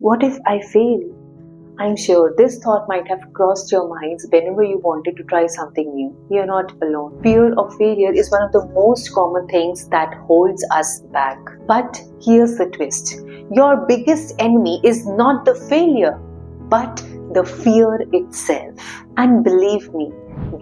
What if I fail? I'm sure this thought might have crossed your minds whenever you wanted to try something new. You're not alone. Fear of failure is one of the most common things that holds us back. But here's the twist. Your biggest enemy is not the failure, but the fear itself. And believe me,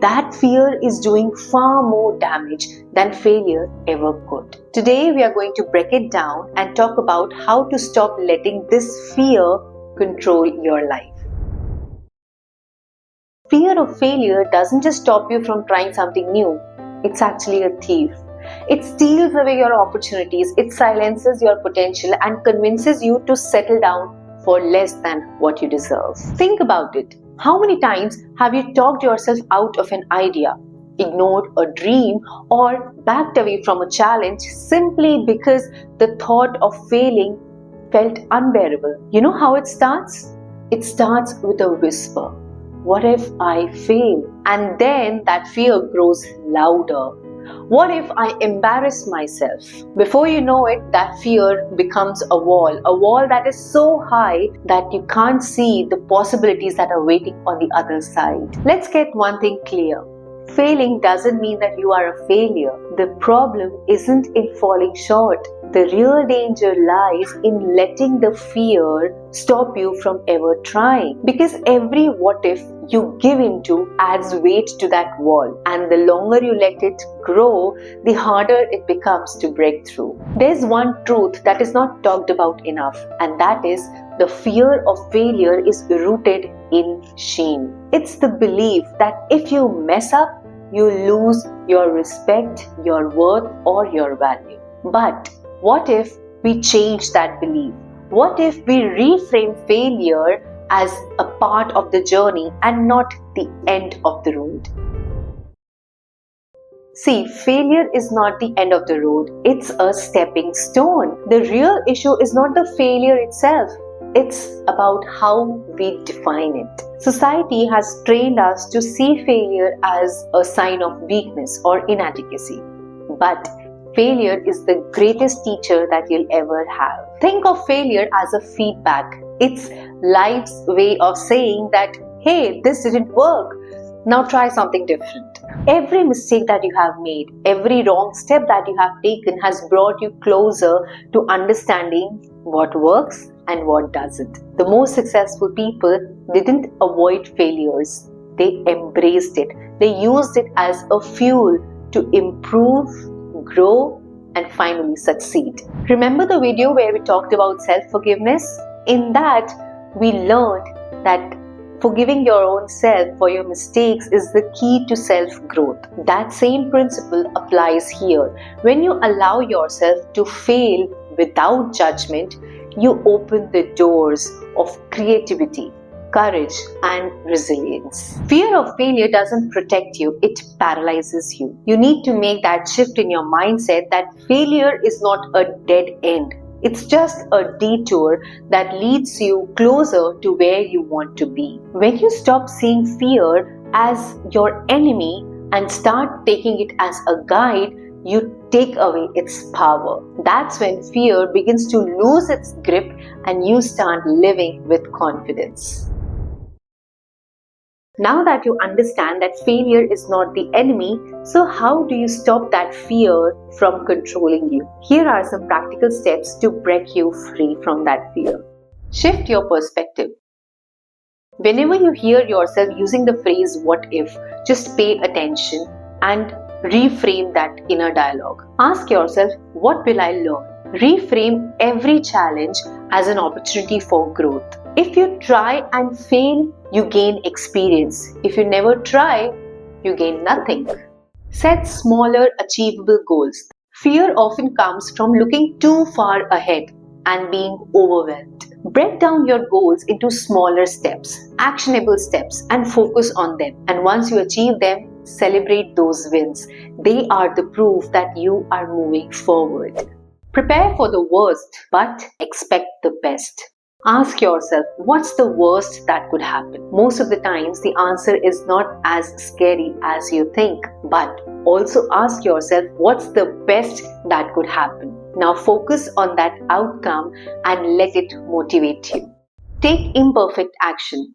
that fear is doing far more damage than failure ever could. Today we are going to break it down and talk about how to stop letting this fear control your life. Fear of failure doesn't just stop you from trying something new. It's actually a thief. It steals away your opportunities, it silences your potential and convinces you to settle down for less than what you deserve. Think about it. How many times have you talked yourself out of an idea, ignored a dream, or backed away from a challenge simply because the thought of failing felt unbearable? You know how it starts? It starts with a whisper. What if I fail? And then that fear grows louder. What if I embarrass myself? Before you know it, that fear becomes a wall that is so high that you can't see the possibilities that are waiting on the other side. Let's get one thing clear. Failing doesn't mean that you are a failure. The problem isn't in falling short. The real danger lies in letting the fear stop you from ever trying. Because every what if you give into adds weight to that wall, and the longer you let it grow, the harder it becomes to break through. There's one truth that is not talked about enough, and that is the fear of failure is rooted in shame. It's the belief that if you mess up, you lose your respect, your worth, or your value. But what if we change that belief? What if we reframe failure as a part of the journey and not the end of the road? See, failure is not the end of the road, it's a stepping stone. The real issue is not the failure itself, it's about how we define it. Society has trained us to see failure as a sign of weakness or inadequacy. But failure is the greatest teacher that you'll ever have. Think of failure as a feedback. It's life's way of saying that, hey, this didn't work. Now try something different. Every mistake that you have made, every wrong step that you have taken has brought you closer to understanding what works and what doesn't. The most successful people didn't avoid failures. They embraced it. They used it as a fuel to improve, grow, and finally succeed. Remember the video where we talked about self-forgiveness? In that, we learned that forgiving your own self for your mistakes is the key to self-growth. That same principle applies here. When you allow yourself to fail without judgment, you open the doors of creativity, courage, and resilience. Fear of failure doesn't protect you, it paralyzes you. You need to make that shift in your mindset that failure is not a dead end. It's just a detour that leads you closer to where you want to be. When you stop seeing fear as your enemy and start taking it as a guide, you take away its power. That's when fear begins to lose its grip and you start living with confidence. Now that you understand that failure is not the enemy, so how do you stop that fear from controlling you? Here are some practical steps to break you free from that fear. Shift your perspective. Whenever you hear yourself using the phrase what if, just pay attention and reframe that inner dialogue. Ask yourself, what will I learn? Reframe every challenge as an opportunity for growth. If you try and fail, you gain experience. If you never try, you gain nothing. Set smaller, achievable goals. Fear often comes from looking too far ahead and being overwhelmed. Break down your goals into smaller steps, actionable steps, and focus on them. And once you achieve them, celebrate those wins. They are the proof that you are moving forward. Prepare for the worst, but expect the best. Ask yourself, what's the worst that could happen? Most of the times, the answer is not as scary as you think. But also ask yourself, what's the best that could happen? Now focus on that outcome and let it motivate you. Take imperfect action.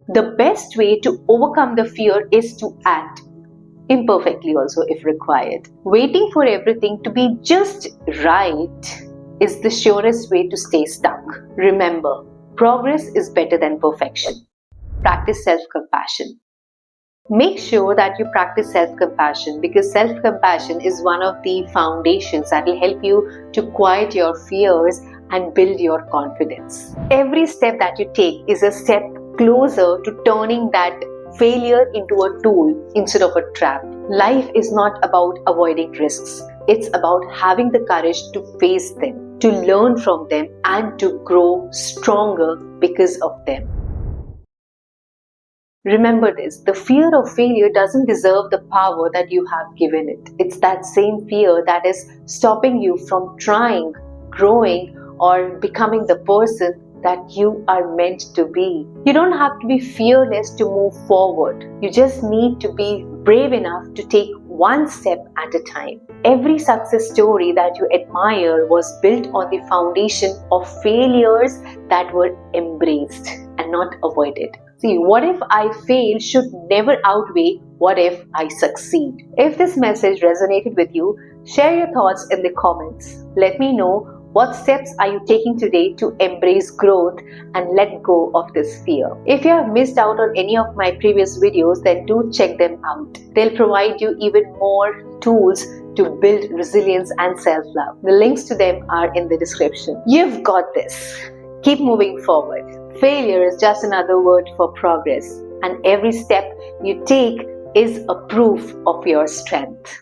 The best way to overcome the fear is to act imperfectly also if required. Waiting for everything to be just right is the surest way to stay stuck. Remember, progress is better than perfection. Practice self-compassion. Make sure that you practice self-compassion because self-compassion is one of the foundations that will help you to quiet your fears and build your confidence. Every step that you take is a step closer to turning that failure into a tool instead of a trap. Life is not about avoiding risks. It's about having the courage to face them, to learn from them, and to grow stronger because of them. Remember this, the fear of failure doesn't deserve the power that you have given it. It's that same fear that is stopping you from trying, growing, or becoming the person that you are meant to be. You don't have to be fearless to move forward. You just need to be brave enough to take one step at a time. Every success story that you admire was built on the foundation of failures that were embraced and not avoided. See, what if I fail should never outweigh what if I succeed. If this message resonated with you, share your thoughts in the comments. Let me know what steps are you taking today to embrace growth and let go of this fear. If you have missed out on any of my previous videos, then do check them out. They'll provide you even more tools to build resilience and self-love. The links to them are in the description. You've got this. Keep moving forward. Failure is just another word for progress, and every step you take is a proof of your strength.